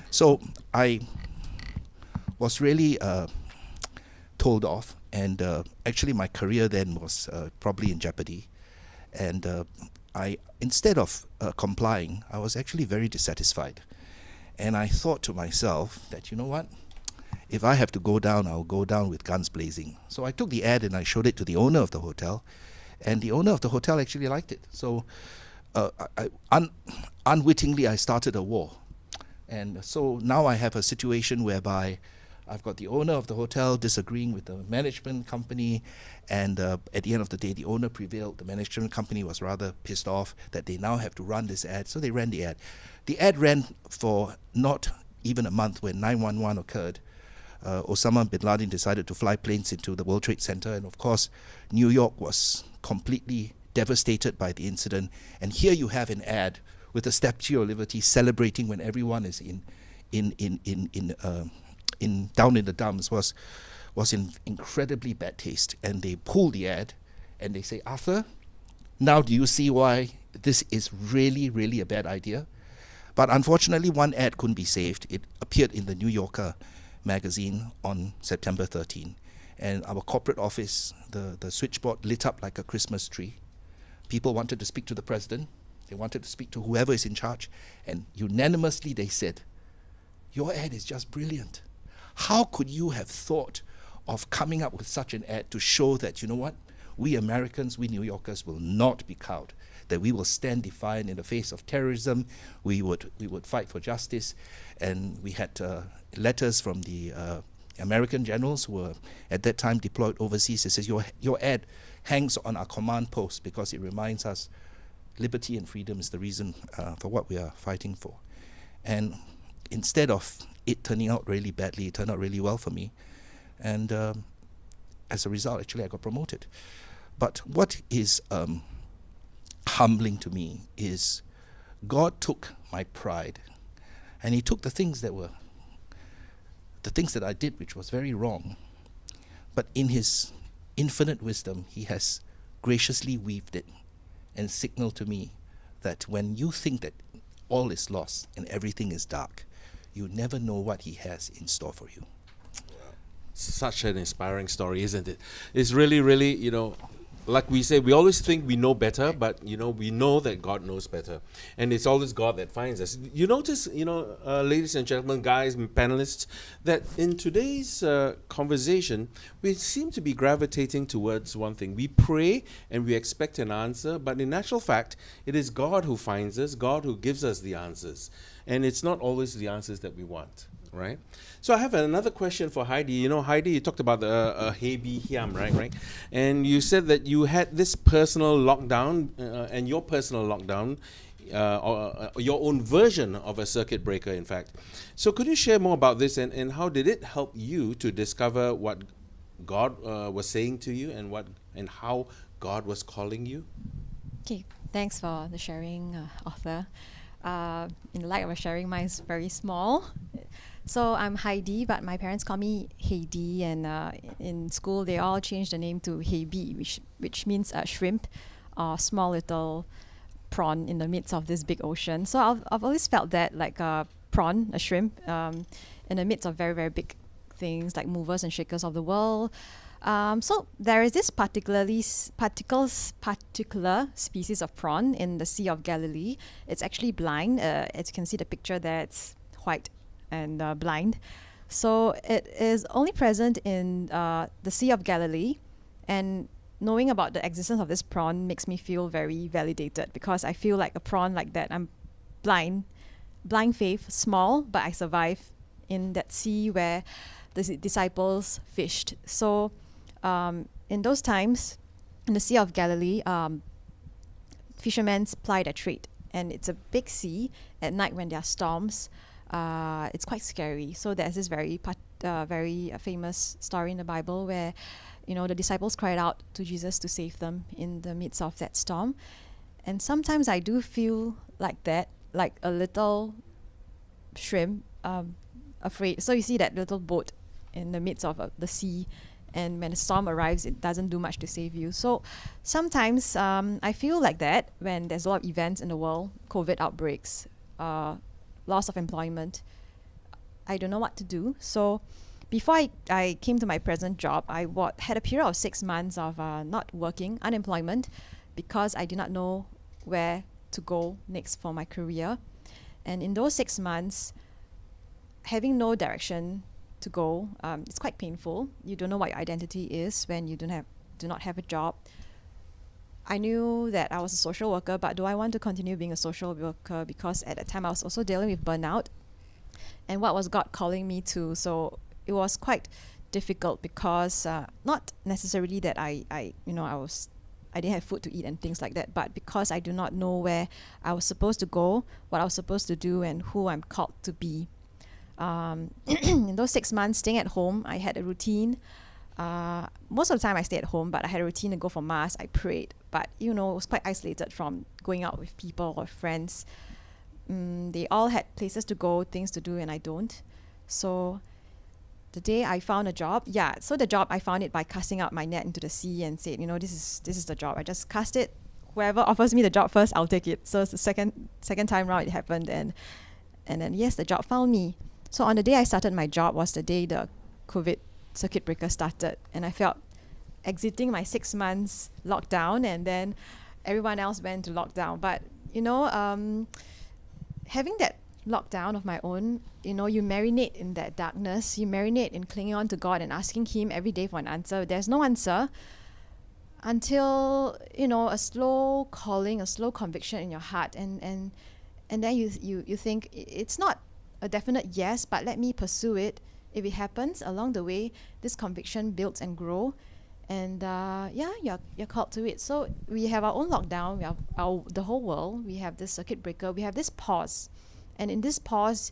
Speaker 7: So I was really told off, and actually my career then was probably in jeopardy. And I, instead of complying, I was actually very dissatisfied. And I thought to myself that, you know what, if I have to go down, I'll go down with guns blazing. So I took the ad and I showed it to the owner of the hotel, and the owner of the hotel actually liked it. So unwittingly, I started a war. And so now I have a situation whereby I've got the owner of the hotel disagreeing with the management company, and at the end of the day, the owner prevailed. The management company was rather pissed off that they now have to run this ad, so they ran the ad. The ad ran for not even a month when 9/11 occurred. Osama bin Laden decided to fly planes into the World Trade Center, and of course, New York was completely devastated by the incident. And here you have an ad with the Statue of Liberty celebrating when everyone is down in the dumps, was in incredibly bad taste. And they pull the ad and they say, Arthur, now do you see why this is really, really a bad idea? But unfortunately, one ad couldn't be saved. It appeared in the New Yorker magazine on September 13. And our corporate office, the switchboard lit up like a Christmas tree. People wanted to speak to the president. They wanted to speak to whoever is in charge. And unanimously they said, your ad is just brilliant. How could you have thought of coming up with such an ad to show that, you know what, we Americans, we New Yorkers will not be cowed, that we will stand defiant in the face of terrorism, we would fight for justice. And we had letters from the American generals who were at that time deployed overseas. It says, your ad hangs on our command post because it reminds us liberty and freedom is the reason for what we are fighting for. And instead of it turning out really badly, it turned out really well for me. And as a result, actually, I got promoted. But what is humbling to me is God took my pride, and He took the things that I did, which was very wrong. But in His infinite wisdom, He has graciously weaved it and signaled to me that when you think that all is lost and everything is dark, you never know what He has in store for you.
Speaker 2: Such an inspiring story, isn't it? It's really, really, you know, like we say, we always think we know better, but, you know, we know that God knows better. And it's always God that finds us. You notice, you know, ladies and gentlemen, guys, panelists, that in today's conversation, we seem to be gravitating towards one thing. We pray and we expect an answer, but in actual fact, it is God who finds us, God who gives us the answers. And it's not always the answers that we want, right? So I have another question for Heidi. You know, Heidi, you talked about the Hebi Hiam, right? And you said that you had this personal lockdown and your personal lockdown, or your own version of a circuit breaker, in fact. So could you share more about this, and how did it help you to discover what God was saying to you and how God was calling you?
Speaker 5: Okay, thanks for the sharing, Arthur. In the light of a sharing, mine is very small. So I'm Heidi, but my parents call me Heidi, and in school they all changed the name to Hebi, which means shrimp, or small little prawn in the midst of this big ocean. So I've always felt that like a prawn, a shrimp, in the midst of very, very big things like movers and shakers of the world. So there is this particular species of prawn in the Sea of Galilee. It's actually blind. As you can see the picture there, it's white and blind. So it is only present in the Sea of Galilee, and knowing about the existence of this prawn makes me feel very validated, because I feel like a prawn like that. I'm blind faith, small, but I survive in that sea where the disciples fished. So in those times, in the Sea of Galilee, fishermen ply their trade, and it's a big sea. At night when there are storms, it's quite scary. So there's this very famous story in the Bible where, you know, the disciples cried out to Jesus to save them in the midst of that storm. And sometimes I do feel like that like a little shrimp, afraid. So you see that little boat in the midst of the sea, and when a storm arrives, it doesn't do much to save you. So sometimes I feel like that when there's a lot of events in the world, COVID outbreaks, loss of employment, I don't know what to do. So before I came to my present job, I had a period of 6 months of not working, unemployment, because I did not know where to go next for my career. And in those 6 months, having no direction to go, it's quite painful. You don't know what your identity is when you do not have a job. I knew that I was a social worker, but do I want to continue being a social worker? Because at that time I was also dealing with burnout, and what was God calling me to? So it was quite difficult because not necessarily that I didn't have food to eat and things like that, but because I do not know where I was supposed to go, what I was supposed to do, and who I'm called to be. In those 6 months staying at home, I had a routine. Most of the time I stayed at home, but I had a routine to go for mass. I prayed, but it was quite isolated from going out with people or friends. They all had places to go, things to do, and I don't. So the day I found a job, so the job I found it by casting out my net into the sea and said, this is the job. I just cast it. Whoever offers me the job first, I'll take it. So it's the second time round it happened, and then yes, the job found me. So on the day I started my job was the day the COVID circuit breaker started, and I felt exiting my 6 months lockdown, and then everyone else went to lockdown. But having that lockdown of my own, you marinate in that darkness, you marinate in clinging on to God and asking Him every day for an answer. There's no answer until a slow calling, a slow conviction in your heart, and then you think it's not a definite yes, but let me pursue it. If it happens along the way, this conviction builds and grow, and you're called to it. So we have our own lockdown, we have the whole world, we have this circuit breaker, we have this pause, and in this pause,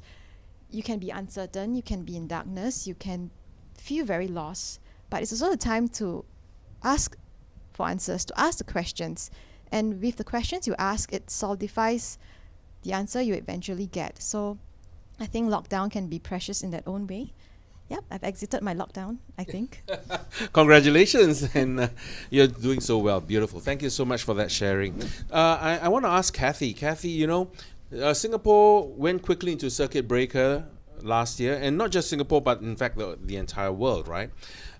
Speaker 5: you can be uncertain, you can be in darkness, you can feel very lost, but it's also the time to ask for answers, to ask the questions, and with the questions you ask, it solidifies the answer you eventually get. So I think lockdown can be precious in that own way. Yep, I've exited my lockdown, I think.
Speaker 2: Congratulations, and you're doing so well. Beautiful. Thank you so much for that sharing. I want to ask Kathy. Kathy, Singapore went quickly into circuit breaker last year, and not just Singapore, but in fact the entire world, right?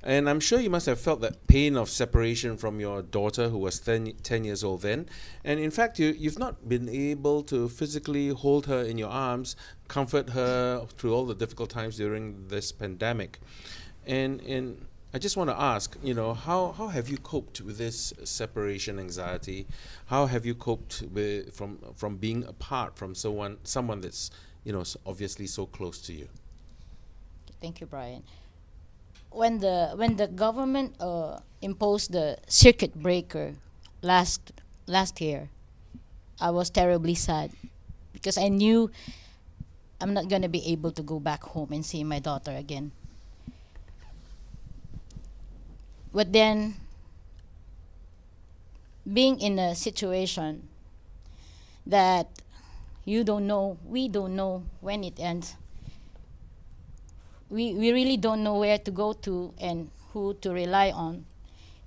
Speaker 2: And I'm sure you must have felt that pain of separation from your daughter, who was 10 years old then. And in fact, you've not been able to physically hold her in your arms, comfort her through all the difficult times during this pandemic. And I just want to ask, how have you coped with this separation anxiety? How have you coped with from being apart from someone that's obviously so close to you?
Speaker 3: Thank you, Brian. When the government imposed the circuit breaker last year, I was terribly sad because I knew I'm not going to be able to go back home and see my daughter again. But then, being in a situation that we don't know when it ends, we really don't know where to go to and who to rely on.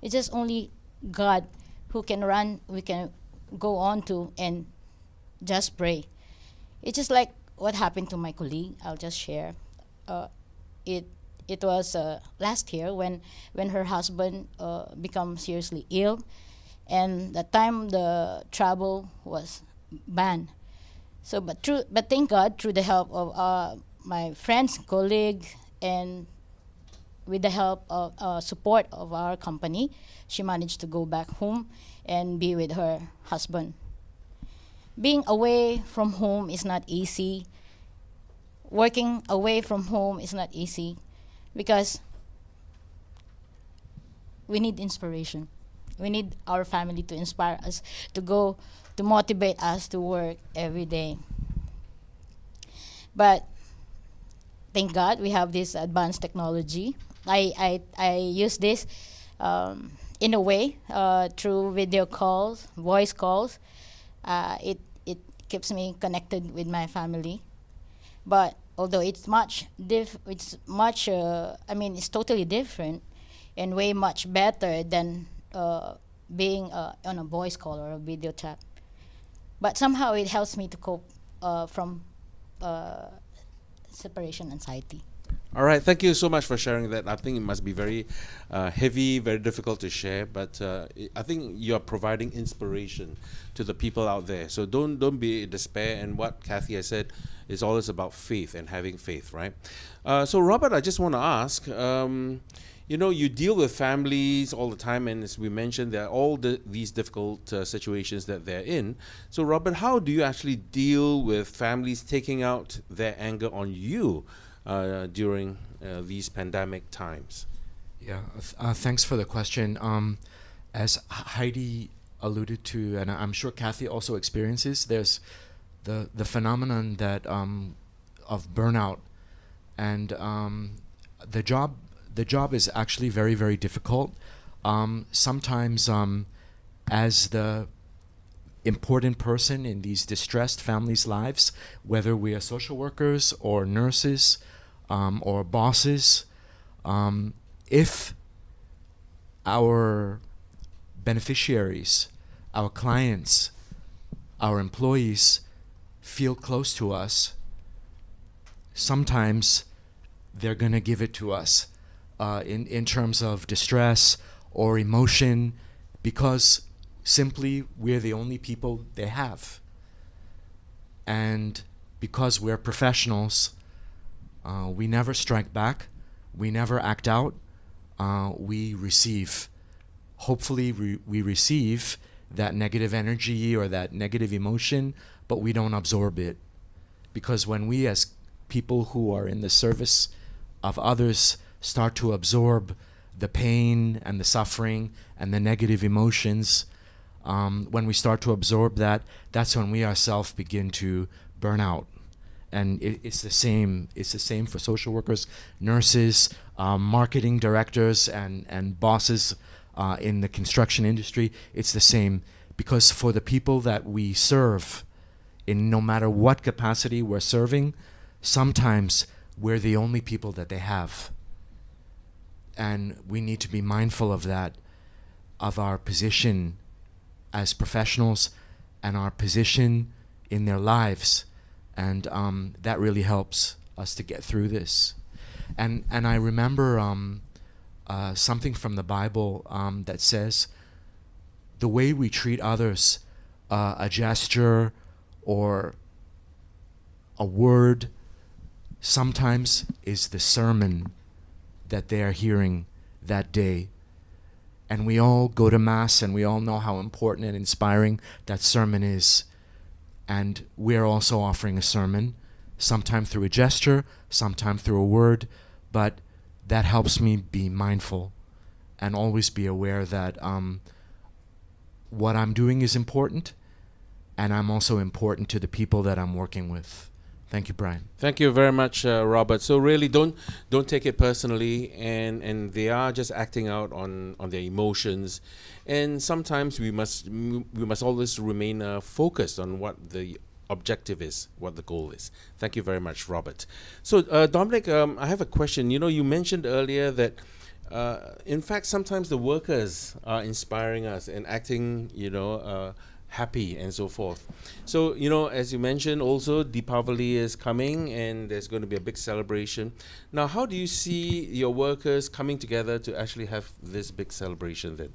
Speaker 3: It's just only God we can go on to and just pray. It's just like what happened to my colleague. I'll just share. It was last year when her husband became seriously ill, and the time the travel was banned. So, but thank God, through the help of my friends, colleagues, and with the help of support of our company, she managed to go back home and be with her husband. Being away from home is not easy. Working away from home is not easy because we need inspiration. We need our family to inspire us to go, to motivate us to work every day. But thank God we have this advanced technology. I use this in a way through video calls, voice calls. It keeps me connected with my family. But although it's it's totally different and way much better than being on a voice call or a video chat. But somehow it helps me to cope from separation anxiety.
Speaker 2: All right, thank you so much for sharing that. I think it must be very heavy, very difficult to share, but I think you are providing inspiration to the people out there. So don't be in despair. And what Kathy has said is always about faith and having faith, right? So Robert, I just want to ask, you deal with families all the time, and as we mentioned, there are all these difficult situations that they're in. So Robert, how do you actually deal with families taking out their anger on you during these pandemic times?
Speaker 6: Yeah, thanks for the question. As Heidi alluded to, and I'm sure Kathy also experiences, there's the phenomenon that of burnout, and the job is actually very, very difficult. Sometimes as the important person in these distressed families' lives, whether we are social workers or nurses or bosses, if our beneficiaries, our clients, our employees feel close to us, sometimes they're going to give it to us in terms of distress or emotion, because simply we're the only people they have. And because we're professionals, we never strike back, we never act out, we receive. Hopefully we receive that negative energy or that negative emotion, but we don't absorb it. Because when we as people who are in the service of others start to absorb the pain and the suffering and the negative emotions, when we start to absorb that, that's when we ourselves begin to burn out. And it's the same for social workers, nurses, marketing directors, and bosses in the construction industry. It's the same, because for the people that we serve, in no matter what capacity we're serving, sometimes we're the only people that they have. And we need to be mindful of that, of our position as professionals and our position in their lives. And that really helps us to get through this. And I remember something from the Bible that says the way we treat others, a gesture or a word, sometimes is the sermon that they are hearing that day. And we all go to Mass and we all know how important and inspiring that sermon is. And we're also offering a sermon, sometime through a gesture, sometime through a word, but that helps me be mindful and always be aware that what I'm doing is important, and I'm also important to the people that I'm working with. Thank you, Brian.
Speaker 2: Thank you very much, Robert. So really, don't take it personally, and they are just acting out on their emotions, and sometimes we must always remain focused on what the objective is, what the goal is. Thank you very much, Robert. So Dominic, I have a question. You mentioned earlier that in fact sometimes the workers are inspiring us and acting, happy and so forth. So, as you mentioned, also Deepavali is coming and there's going to be a big celebration. Now, how do you see your workers coming together to actually have this big celebration then?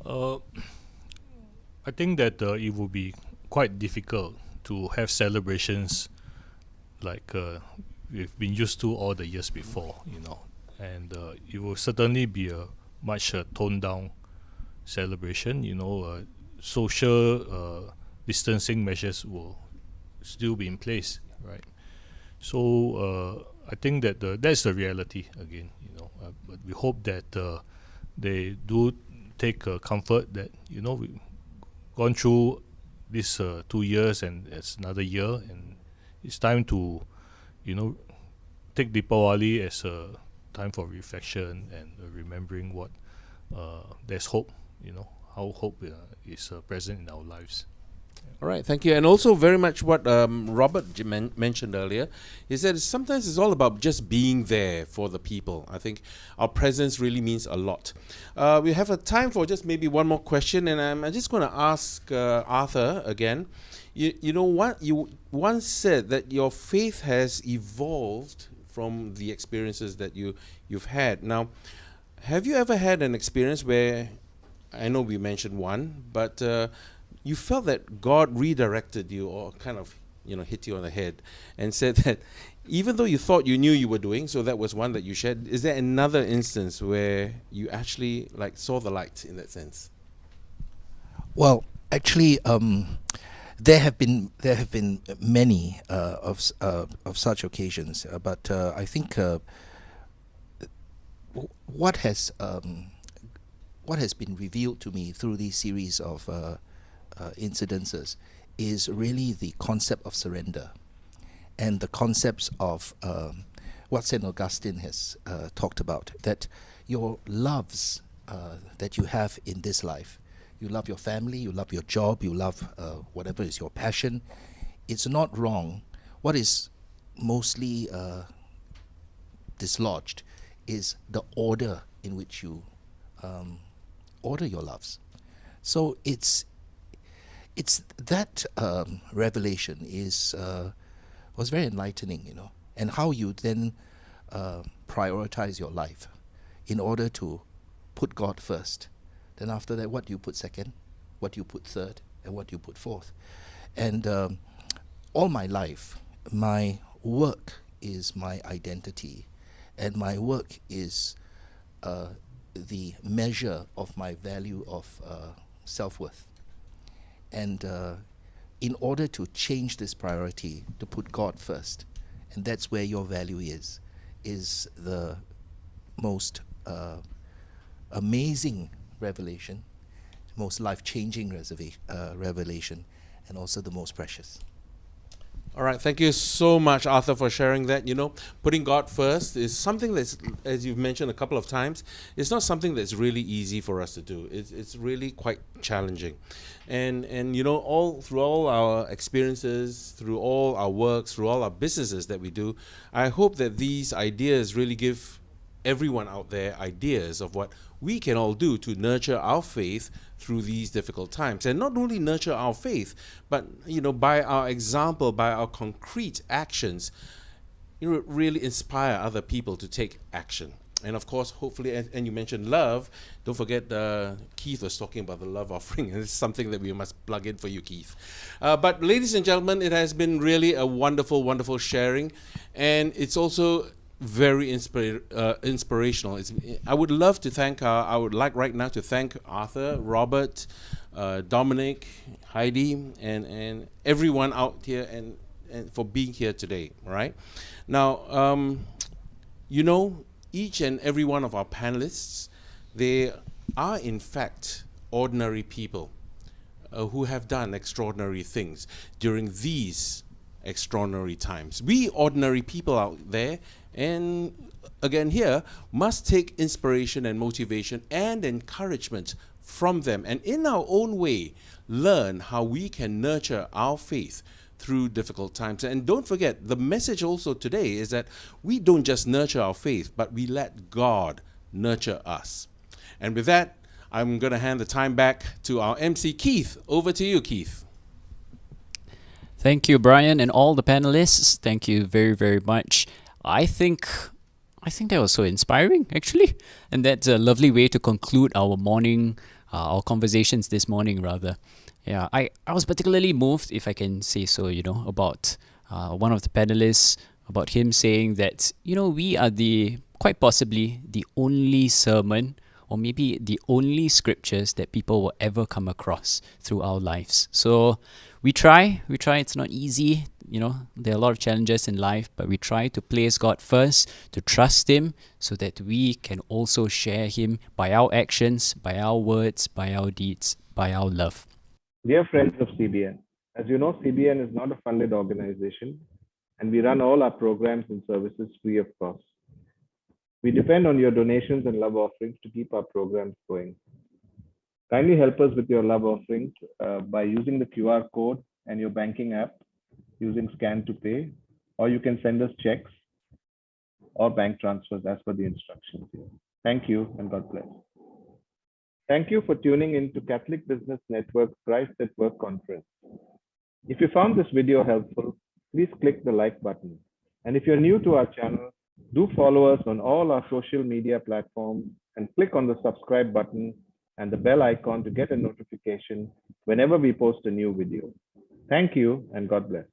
Speaker 4: I think that it will be quite difficult to have celebrations like we've been used to all the years before, and it will certainly be a much toned down celebration. Social distancing measures will still be in place, right? So I think that that's the reality again, but we hope that they do take comfort that we've gone through this 2 years and it's another year, and it's time to take Deepavali as a time for reflection and remembering what there's hope, how hope is present in our lives.
Speaker 2: All right, thank you. And also very much what Robert mentioned earlier is that sometimes it's all about just being there for the people. I think our presence really means a lot. We have a time for just maybe one more question, and I'm just going to ask Arthur again. You know what? You once said that your faith has evolved from the experiences that you've had. Now, have you ever had an experience where, I know we mentioned one, but you felt that God redirected you or kind of, hit you on the head and said that even though you thought you knew you were doing, so that was one that you shared, is there another instance where you actually saw the light in that sense?
Speaker 7: Well, actually, there have been many of such occasions, but I think what has been revealed to me through these series of incidences is really the concept of surrender and the concepts of what St. Augustine has talked about, that your loves that you have in this life, you love your family, you love your job, you love whatever is your passion, it's not wrong. What is mostly dislodged is the order in which you order your loves. So it's that revelation was very enlightening, and how you then prioritize your life in order to put God first. Then after that, what do you put second, what do you put third, and what do you put fourth? And all my life, my work is my identity, and my work is the measure of my value of self-worth. And in order to change this priority, to put God first, and that's where your value is the most amazing revelation, most life-changing revelation, and also the most precious.
Speaker 2: All right, thank you so much, Arthur, for sharing that. Putting God first is something that's, as you've mentioned a couple of times, it's not something that's really easy for us to do. It's really quite challenging. And all through all our experiences, through all our works, through all our businesses that we do, I hope that these ideas really give everyone out there ideas of what we can all do to nurture our faith through these difficult times. And not only nurture our faith, but by our example, by our concrete actions, really inspire other people to take action. And of course, hopefully, and you mentioned love. Don't forget, Keith was talking about the love offering, and it's something that we must plug in for you, Keith. But ladies and gentlemen, it has been really a wonderful, wonderful sharing, and it's also very inspirational. I would love to thank, I would like right now to thank Arthur, Robert, Dominic, Heidi, and everyone out here and for being here today, all right? Now, each and every one of our panelists, they are in fact ordinary people who have done extraordinary things during these extraordinary times. We ordinary people out there, and again here, must take inspiration and motivation and encouragement from them, and in our own way learn how we can nurture our faith through difficult times. And don't forget, the message also today is that we don't just nurture our faith, but we let God nurture us. And with that, I'm going to hand the time back to our MC, Keith. Over to you, Keith.
Speaker 1: Thank you, Brian, and all the panelists. Thank you very, very much. I think that was so inspiring, actually. And that's a lovely way to conclude our morning, our conversations this morning, rather. Yeah, I was particularly moved, if I can say so, about one of the panelists, about him saying that, we are quite possibly the only sermon or maybe the only scriptures that people will ever come across through our lives. So we try, it's not easy, there are a lot of challenges in life, but we try to place God first, to trust Him, so that we can also share Him by our actions, by our words, by our deeds, by our love.
Speaker 8: Dear friends of CBN, as you know, CBN is not a funded organization, and we run all our programs and services free of cost. We depend on your donations and love offerings to keep our programs going. Kindly help us with your love offerings by using the QR code and your banking app using Scan to Pay, or you can send us checks or bank transfers as per the instructions here. Thank you and God bless. Thank you for tuning in to Catholic Business Network Christ at Work Conference. If you found this video helpful, please click the like button. And if you're new to our channel, do follow us on all our social media platforms and click on the subscribe button and the bell icon to get a notification whenever we post a new video. Thank you and God bless.